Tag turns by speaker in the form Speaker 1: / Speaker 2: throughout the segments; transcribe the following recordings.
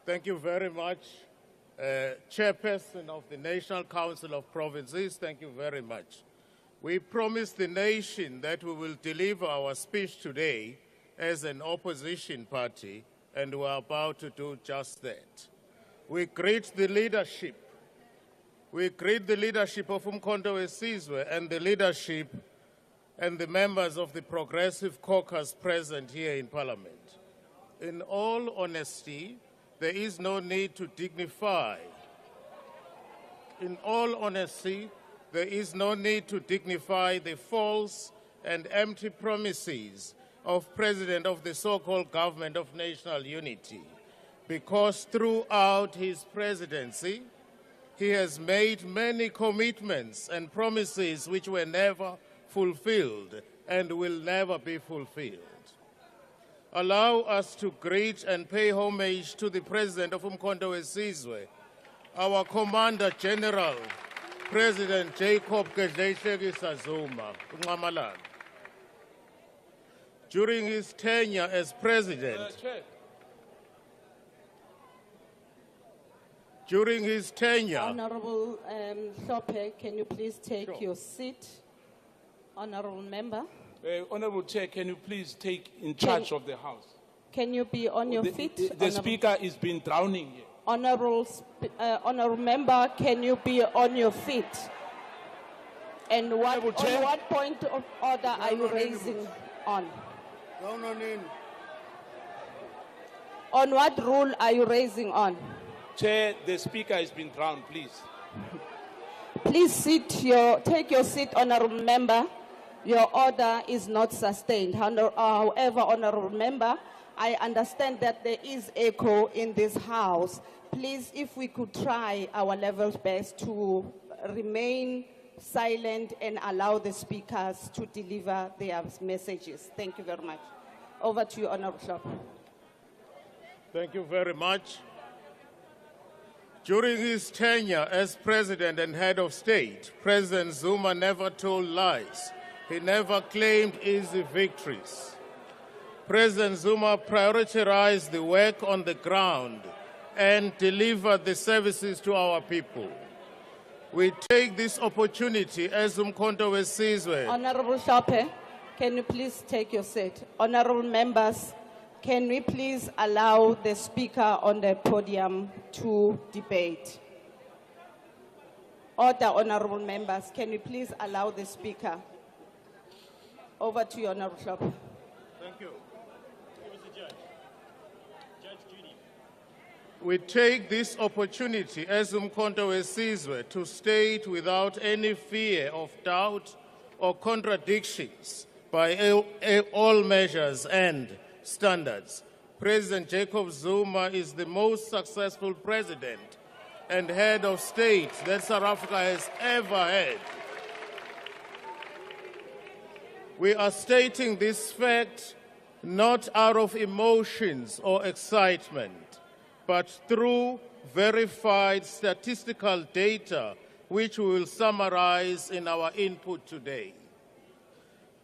Speaker 1: Thank you very much. Chairperson of the National Council of Provinces, thank you very much. We promised the nation that we will deliver our speech today as an opposition party, and we're about to do just that. We greet the leadership. We greet the leadership of Umkhonto weSizwe and the leadership and the members of the Progressive Caucus present here in Parliament. In all honesty, there is no need to dignify. In all honesty, there is no need to dignify the false and empty promises of President of the so-called Government of National Unity, because throughout his presidency, he has made many commitments and promises which were never fulfilled and will never be fulfilled. Allow us to greet and pay homage to the President of Umkhonto weSizwe, our Commander General, President Jacob Zuma. During his tenure as President,
Speaker 2: Honorable Hlophe, can you please take your seat? Honorable Member.
Speaker 3: Honorable Chair, can you please take in charge of the House?
Speaker 2: Can you be on your feet?
Speaker 3: The Speaker has been drowning here.
Speaker 2: Honorable Member, can you be on your feet? And on what point of order are you raising on? On what rule are you raising on?
Speaker 3: Chair, the Speaker has been drowned, please.
Speaker 2: Please take your seat, Honorable Member. Your order is not sustained. However, Honorable Member, I understand that there is echo in this House. Please, if we could try our level best to remain silent and allow the speakers to deliver their messages. Thank you very much. Over to you, Honorable Hlophe.
Speaker 1: Thank you very much. During his tenure as President and Head of State, President Zuma never told lies. He never claimed easy victories. President Zuma prioritized the work on the ground and delivered the services to our people. We take this opportunity as Umkhonto weSizwe.
Speaker 2: Honorable Hlophe, can you please take your seat? Honorable members, can we please allow the Speaker on the podium to debate? Order, honorable members, can we please allow the Speaker? Over to you, Honorable Hlophe.
Speaker 1: Thank you. We take this opportunity as Umkhonto weSizwe to state without any fear of doubt or contradictions by all measures and standards, President Jacob Zuma is the most successful president and head of state that South Africa has ever had. We are stating this fact not out of emotions or excitement, but through verified statistical data, which we will summarize in our input today.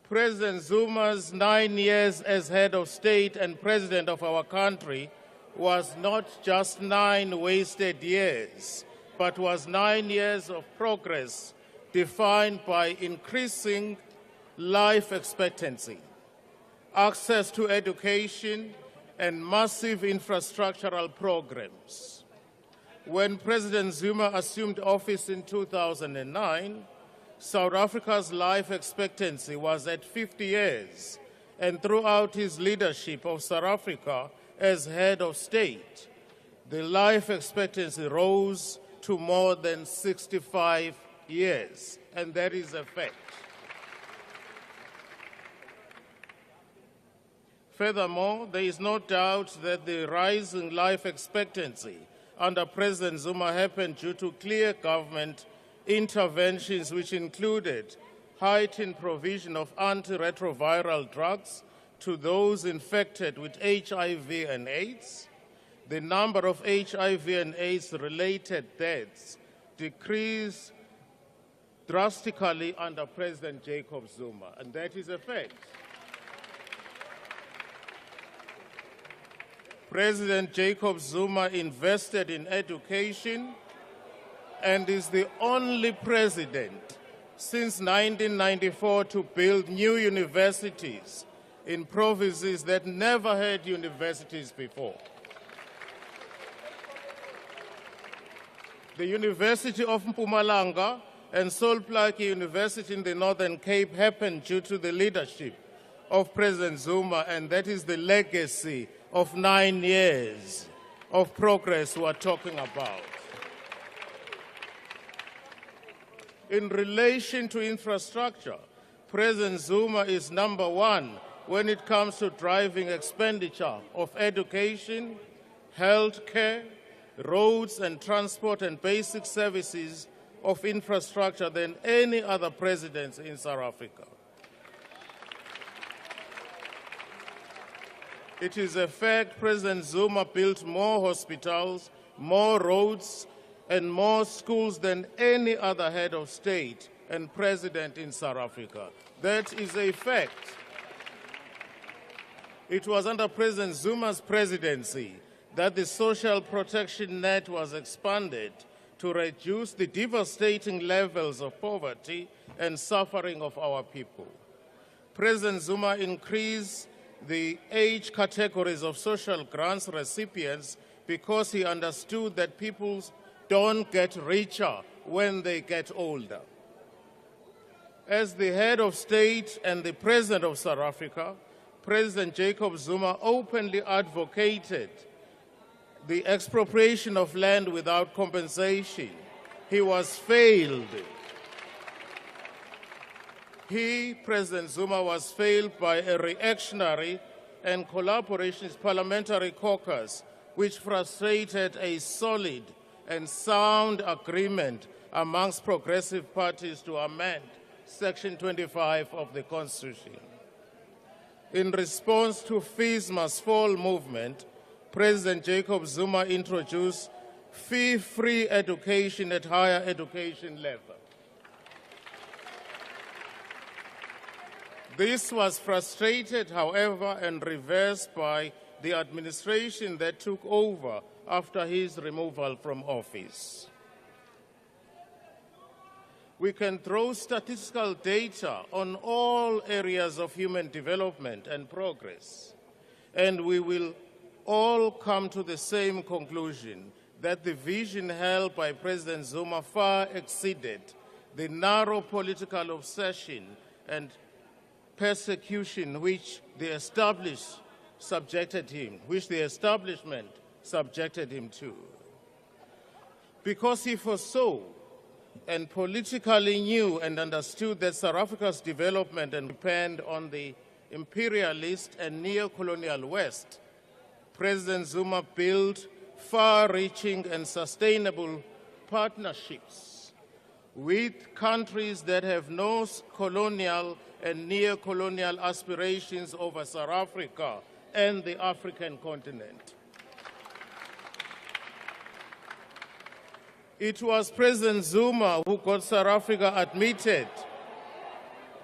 Speaker 1: President Zuma's 9 years as head of state and president of our country was not just 9 wasted years, but was 9 years of progress defined by increasing life expectancy, access to education, and massive infrastructural programs. When President Zuma assumed office in 2009, South Africa's life expectancy was at 50 years, and throughout his leadership of South Africa as head of state, the life expectancy rose to more than 65 years, and that is a fact. Furthermore, there is no doubt that the rising life expectancy under President Zuma happened due to clear government interventions which included heightened provision of antiretroviral drugs to those infected with HIV and AIDS. The number of HIV and AIDS-related deaths decreased drastically under President Jacob Zuma, and that is a fact. President Jacob Zuma invested in education and is the only president since 1994 to build new universities in provinces that never had universities before. The University of Mpumalanga and Solplaatje University in the Northern Cape happened due to the leadership of President Zuma, and that is the legacy of 9 years of progress we are talking about. In relation to infrastructure, President Zuma is number one when it comes to driving expenditure of education, health care, roads and transport and basic services of infrastructure than any other president in South Africa. It is a fact President Zuma built more hospitals, more roads, and more schools than any other head of state and president in South Africa. That is a fact. It was under President Zuma's presidency that the social protection net was expanded to reduce the devastating levels of poverty and suffering of our people. President Zuma increased the age categories of social grants recipients because he understood that people don't get richer when they get older. As the head of state and the president of South Africa, President Jacob Zuma openly advocated the expropriation of land without compensation. He was failed. President Zuma, was failed by a reactionary and collaborationist parliamentary caucus, which frustrated a solid and sound agreement amongst progressive parties to amend Section 25 of the Constitution. In response to Fees Must Fall movement, President Jacob Zuma introduced fee-free education at higher education level. This was frustrated, however, and reversed by the administration that took over after his removal from office. We can throw statistical data on all areas of human development and progress, and we will all come to the same conclusion that the vision held by President Zuma far exceeded the narrow political obsession and persecution which the establishment subjected him to. Because he foresaw and politically knew and understood that South Africa's development and depend on the imperialist and neo-colonial West, President Zuma built far-reaching and sustainable partnerships with countries that have no colonial and neo-colonial aspirations over South Africa and the African continent. It was President Zuma who got South Africa admitted.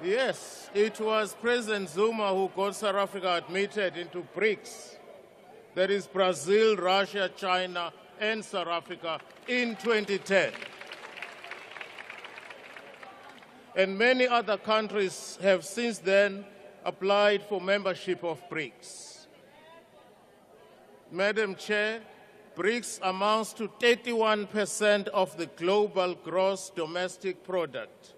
Speaker 1: Yes, it was President Zuma who got South Africa admitted into BRICS. That is Brazil, Russia, China, and South Africa in 2010. And many other countries have since then applied for membership of BRICS. Madam Chair, BRICS amounts to 31% of the global gross domestic product,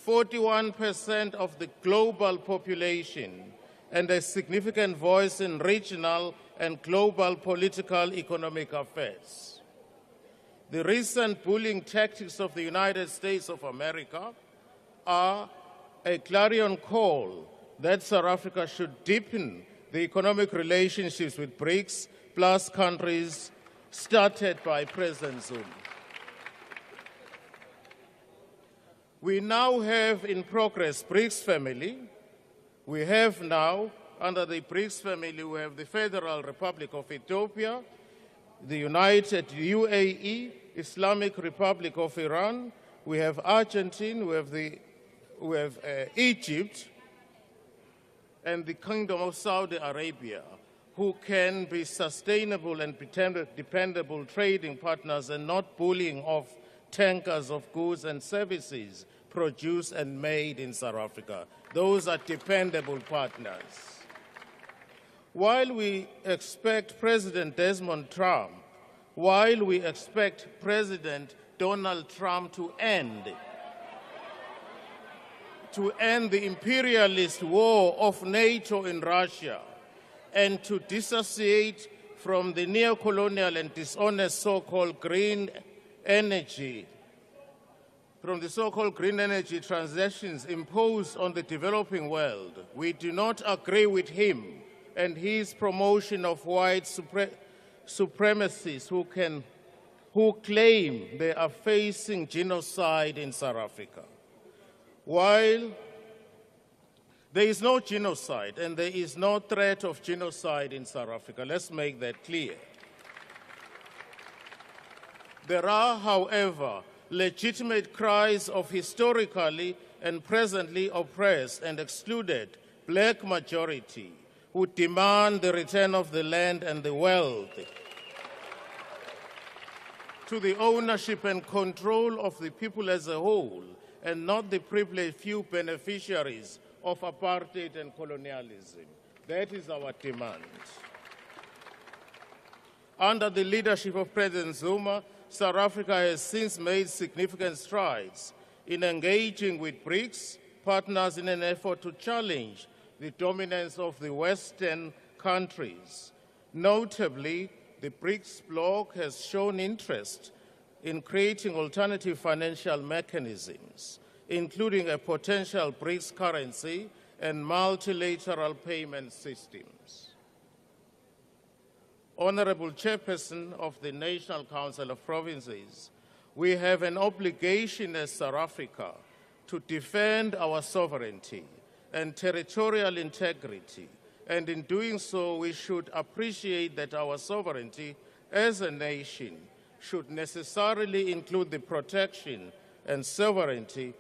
Speaker 1: 41% of the global population, and a significant voice in regional and global political economic affairs. The recent bullying tactics of the United States of America are a clarion call that South Africa should deepen the economic relationships with BRICS plus countries started by President Zuma. We now have in progress BRICS family. We have now, under the BRICS family, we have the Federal Republic of Ethiopia, the United UAE, Islamic Republic of Iran, we have Argentina, we have Egypt, and the Kingdom of Saudi Arabia, who can be sustainable and dependable trading partners and not bullying off tankers of goods and services produced and made in South Africa. Those are dependable partners. While we expect President Desmond Trump, while we expect President Donald Trump to end the imperialist war of NATO in Russia and to dissociate from the neo-colonial and dishonest so-called green energy, from the so-called green energy transactions imposed on the developing world, we do not agree with him and his promotion of white supremacists who claim they are facing genocide in South Africa. While there is no genocide and there is no threat of genocide in South Africa, let's make that clear. There are, however, legitimate cries of historically and presently oppressed and excluded black majority who demand the return of the land and the wealth to the ownership and control of the people as a whole, and not the privileged few beneficiaries of apartheid and colonialism. That is our demand. Under the leadership of President Zuma, South Africa has since made significant strides in engaging with BRICS partners in an effort to challenge the dominance of the Western countries. Notably, the BRICS bloc has shown interest in creating alternative financial mechanisms, including a potential BRICS currency and multilateral payment systems. Honorable Chairperson of the National Council of Provinces, we have an obligation as South Africa to defend our sovereignty and territorial integrity, and in doing so, we should appreciate that our sovereignty as a nation should necessarily include the protection and sovereignty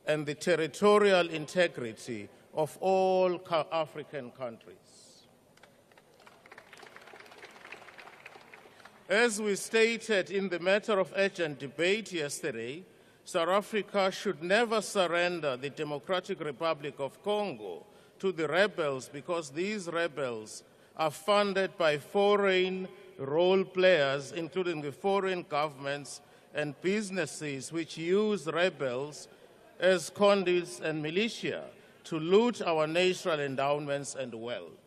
Speaker 1: and the territorial integrity of all African countries. As we stated in the matter of urgent debate yesterday, South Africa should never surrender the Democratic Republic of Congo to the rebels because these rebels are funded by foreign role players, including the foreign governments and businesses which use rebels as conduits and militia to loot our natural endowments and wealth.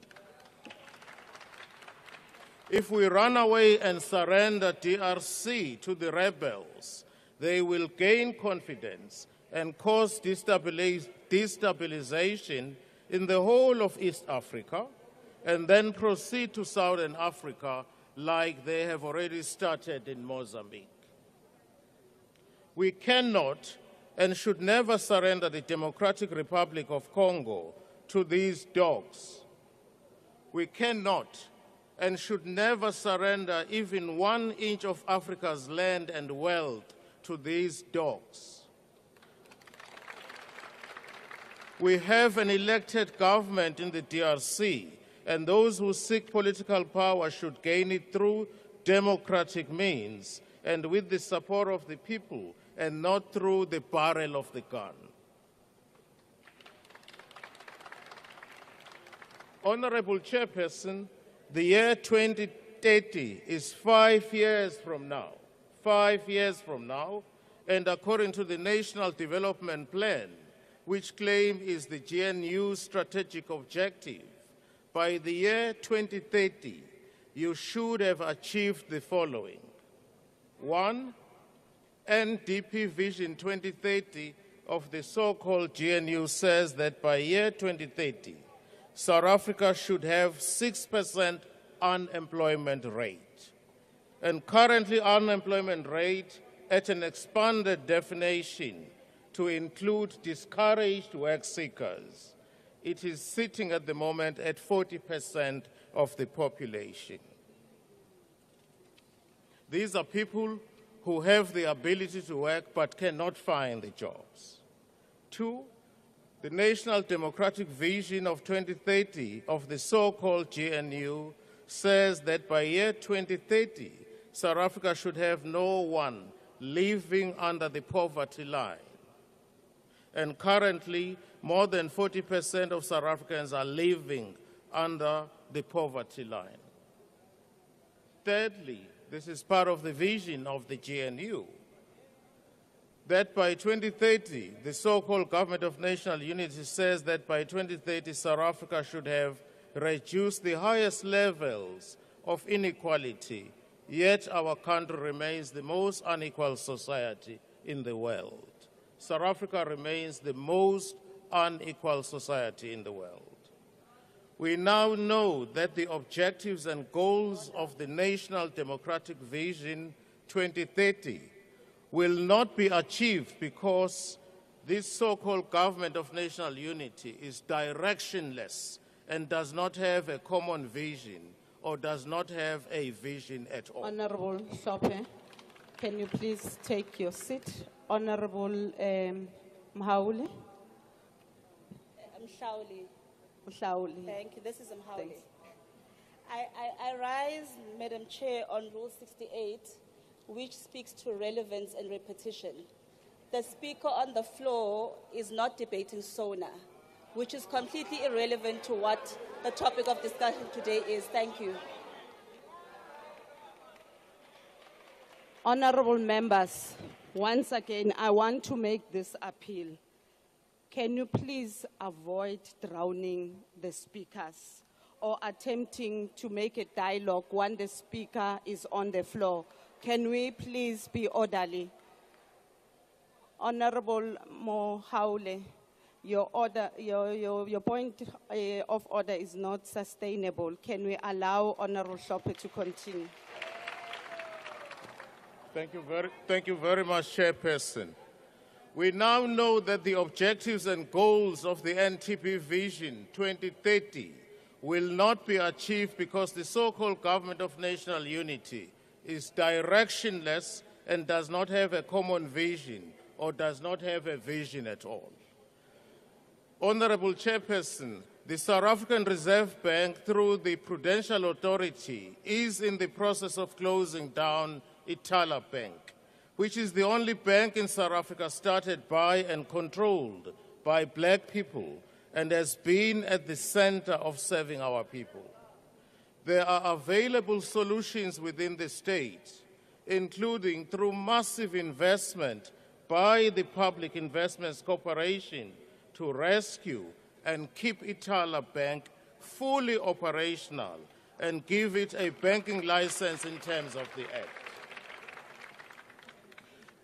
Speaker 1: If we run away and surrender DRC to the rebels, they will gain confidence and cause destabilization in the whole of East Africa, and then proceed to Southern Africa like they have already started in Mozambique. We cannot and should never surrender the Democratic Republic of Congo to these dogs. We cannot and should never surrender even 1 inch of Africa's land and wealth to these dogs. We have an elected government in the DRC, and those who seek political power should gain it through democratic means and with the support of the people, and not through the barrel of the gun. Honorable Chairperson, the year 2030 is 5 years from now. 5 years from now, and according to the National Development Plan, which claim is the GNU's strategic objective, by the year 2030, you should have achieved the following. 1, NDP Vision 2030 of the so-called GNU says that by year 2030, South Africa should have 6% unemployment rate. And currently unemployment rate at an expanded definition to include discouraged work seekers. It is sitting at the moment at 40% of the population. These are people who have the ability to work but cannot find the jobs. 2, the National Democratic Vision of 2030 of the so-called GNU says that by year 2030, South Africa should have no one living under the poverty line. And currently, more than 40% of South Africans are living under the poverty line. Thirdly, this is part of the vision of the GNU, that by 2030, the so-called Government of National Unity says that by 2030, South Africa should have reduced the highest levels of inequality, yet our country remains the most unequal society in the world. South Africa remains the most unequal society in the world. We now know that the objectives and goals of the National Democratic Vision 2030 will not be achieved because this so-called Government of National Unity is directionless and does not have a common vision or does not have a vision at all.
Speaker 2: Honorable Hlophe, can you please take your seat? Honorable Mhaule. Mhlauli.
Speaker 4: Thank you. This is Mhaule. I rise, Madam Chair, on Rule 68, which speaks to relevance and repetition. The speaker on the floor is not debating Sona, which is completely irrelevant to what the topic of discussion today is. Thank you.
Speaker 2: Honorable members, once again, I want to make this appeal. Can you please avoid drowning the speakers or attempting to make a dialogue when the speaker is on the floor? Can we please be orderly? Honorable Mohaule, your point of order is not sustainable. Can we allow Honorable Hlophe to continue?
Speaker 1: Thank you very much, Chairperson. We now know that the objectives and goals of the NTP Vision 2030 will not be achieved because the so-called Government of National Unity is directionless and does not have a common vision or does not have a vision at all. Honorable Chairperson, the South African Reserve Bank, through the Prudential Authority, is in the process of closing down Ithala Bank, which is the only bank in South Africa started by and controlled by black people and has been at the center of serving our people. There are available solutions within the state, including through massive investment by the Public Investments Corporation to rescue and keep Ithala Bank fully operational and give it a banking license in terms of the Act.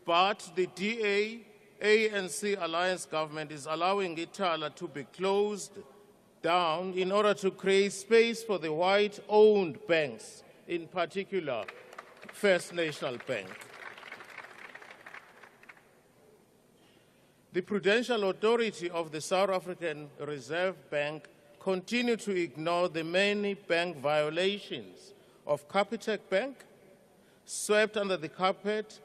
Speaker 1: But the DA-ANC alliance government is allowing Ithala to be closed down in order to create space for the white-owned banks, in particular First National Bank. The Prudential Authority of the South African Reserve Bank continue to ignore the many bank violations of Capitec Bank, swept under the carpet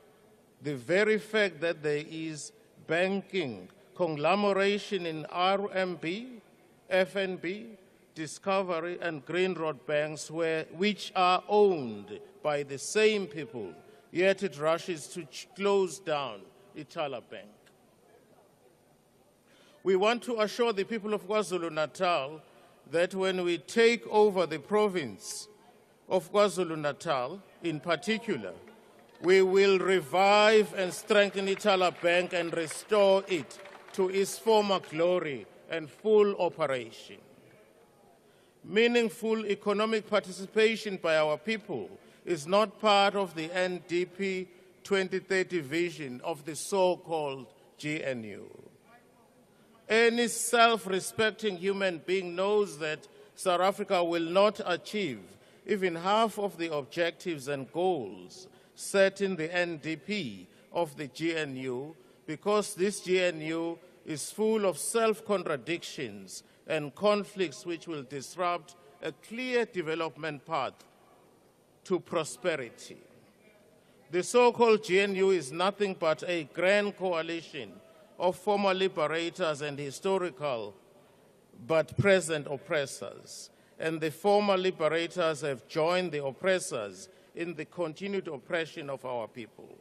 Speaker 1: the very fact that there is banking conglomeration in RMB, FNB, Discovery, and Green Road banks which are owned by the same people, yet it rushes to close down Ithala Bank. We want to assure the people of KwaZulu-Natal that when we take over the province of KwaZulu-Natal in particular, we will revive and strengthen Ithala Bank and restore it to its former glory and full operation. Meaningful economic participation by our people is not part of the NDP 2030 vision of the so-called GNU. Any self-respecting human being knows that South Africa will not achieve even half of the objectives and goals set in the NDP of the GNU because this GNU is full of self-contradictions and conflicts which will disrupt a clear development path to prosperity. The so-called GNU is nothing but a grand coalition of former liberators and historical but present oppressors. and the former liberators have joined the oppressors in the continued oppression of our people.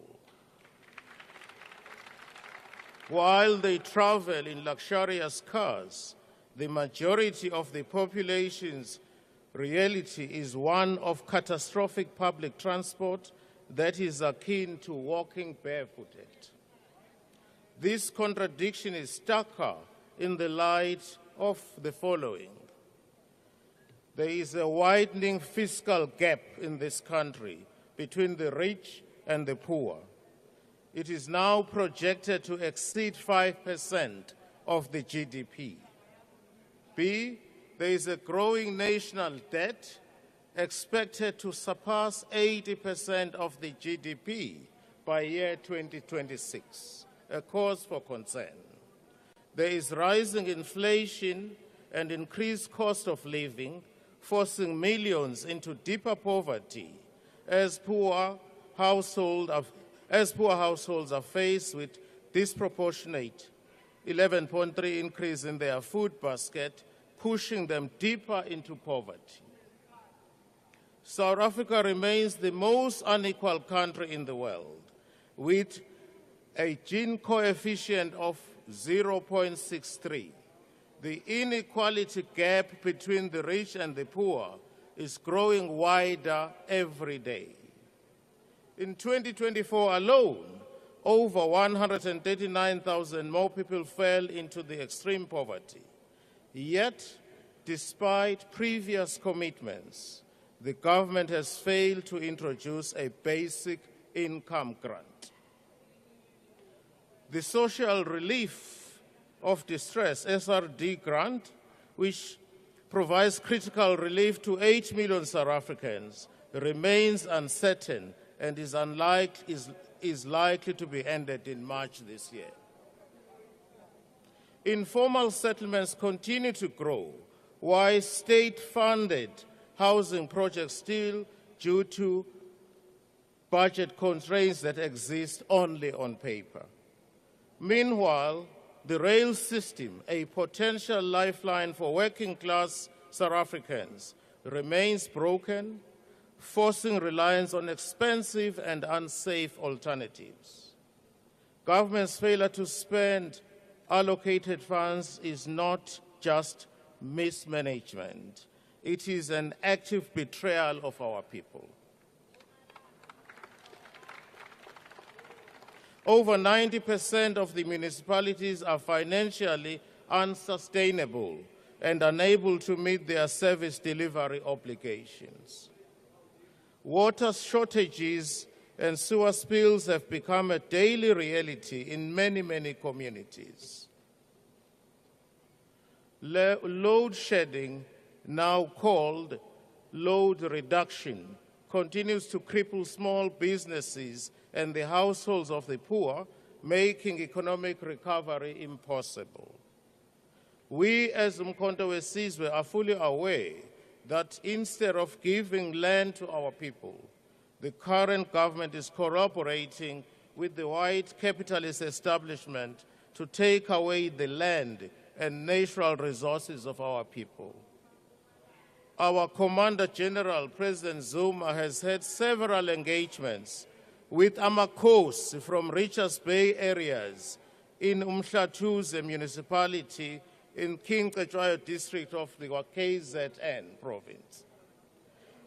Speaker 1: While they travel in luxurious cars, the majority of the population's reality is one of catastrophic public transport that is akin to walking barefooted. This contradiction is starker in the light of the following. There is a widening fiscal gap in this country between the rich and the poor. It is now projected to exceed 5% of the GDP. B, there is a growing national debt expected to surpass 80% of the GDP by year 2026, a cause for concern. There is rising inflation and increased cost of living, forcing millions into deeper poverty as poor households are faced with disproportionate 11.3 increase in their food basket, pushing them deeper into poverty. South Africa remains the most unequal country in the world, with a Gini coefficient of 0.63. The inequality gap between the rich and the poor is growing wider every day. In 2024 alone, over 139,000 more people fell into the extreme poverty. Yet, despite previous commitments, the government has failed to introduce a basic income grant. The Social Relief of Distress, SRD grant, which provides critical relief to 8 million South Africans, remains uncertain and is likely to be ended in March this year. Informal settlements continue to grow, while state-funded housing projects still due to budget constraints that exist only on paper. Meanwhile, the rail system, a potential lifeline for working-class South Africans, remains broken, forcing reliance on expensive and unsafe alternatives. Government's failure to spend allocated funds is not just mismanagement. It is an active betrayal of our people. Over 90% of the municipalities are financially unsustainable and unable to meet their service delivery obligations. Water shortages and sewer spills have become a daily reality in many, many communities. Load shedding, now called load reduction, continues to cripple small businesses and the households of the poor, making economic recovery impossible. We as Umkhonto weSizwe are fully aware that instead of giving land to our people, the current government is cooperating with the white capitalist establishment to take away the land and natural resources of our people. Our Commander General, President Zuma, has had several engagements with Amakhosi from Richards Bay areas in Umhlathuze municipality in King Cetshwayo district of the KZN province.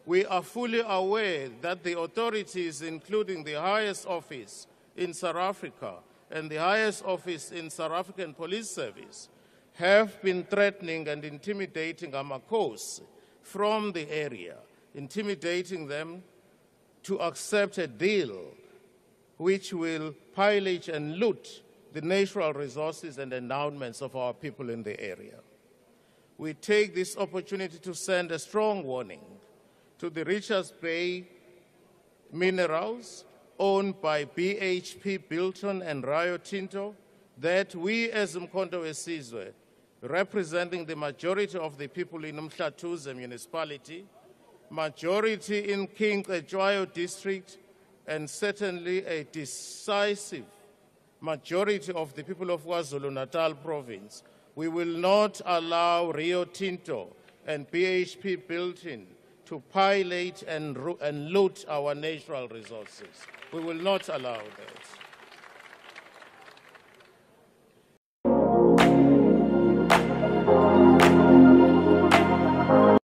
Speaker 1: We are fully aware that the authorities, including the highest office in South Africa and the highest office in South African Police Service, have been threatening and intimidating Amakhosi from the area, intimidating them to accept a deal which will pillage and loot the natural resources and endowments of our people in the area. We take this opportunity to send a strong warning to the Richards Bay minerals owned by BHP Billiton and Rio Tinto that we as Umkhonto weSizwe, representing the majority of the people in Umhlathuze municipality, majority in King Cetshwayo district, and certainly a decisive majority of the people of KwaZulu-Natal province, we will not allow Rio Tinto and BHP built in to pilot and loot our natural resources. We will not allow that.